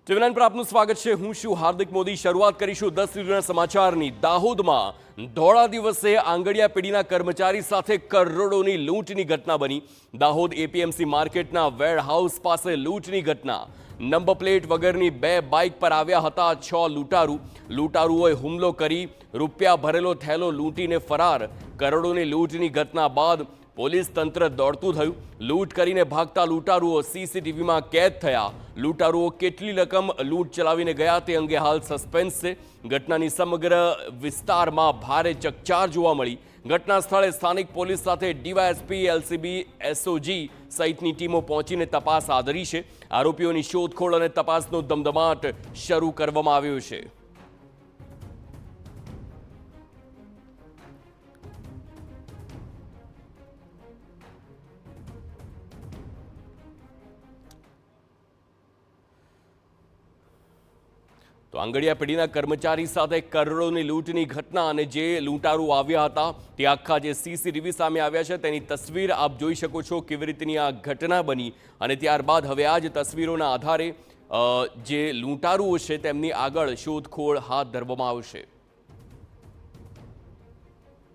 ટીવી9 પર આપનું સ્વાગત છે। હું છું હાર્દિક મોદી। શરૂઆત કરીશું 10 વીડિયોના સમાચારની। દાહોદમાં ધોળા દિવસે આંગડિયા પેઢીના કર્મચારી સાથે કરોડોની લૂંટની ઘટના બની। દાહોદ એપીએમસી માર્કેટના વેરહાઉસ પાસે લૂંટની ઘટના। નંબર પ્લેટ વગરની 2 બાઇક પર આવ્યા હતા 6 લૂંટારૂ। લૂંટારૂઓએ હુમલો કરી રૂપિયા ભરેલો થેલો લૂંટીને ફરાર। કરોડોની લૂંટની ઘટના બાદ પોલીસ તંત્ર દોડતું થયું। લૂંટ કરીને ભાગતા લૂંટારૂઓ સીસીટીવીમાં કેદ થયા। લૂંટારૂઓ કેટલી રકમ લૂંટ ચલાવીને ગયા તે અંગે હાલ સસ્પેન્સ છે। ઘટનાની સમગ્ર વિસ્તારમાં ભારે ચકચાર જોવા મળી। ઘટના સ્થળે સ્થાનિક પોલીસ સાથે ડીવાયએસપી, એલસીબી, એસઓજી સહિતની ટીમો પહોંચીને તપાસ આદરી છે। આરોપીઓની શોધખોળ અને તપાસનો ધમધમાટ શરૂ કરવામાં આવ્યો છે। તો આંગડિયા પેઢીના કર્મચારી સાથે કરોડોની લૂંટની ઘટના અને જે લૂંટારૂ આવ્યા હતા તે આખા જે સીસીટીવી સામે આવ્યા છે તેની તસવીર આપ જોઈ શકો છો કેવી રીતની આ ઘટના બની। અને ત્યારબાદ હવે આ જ તસવીરોના આધારે જે લૂંટારૂઓ છે તેમની આગળ શોધખોળ હાથ ધરવામાં આવશે।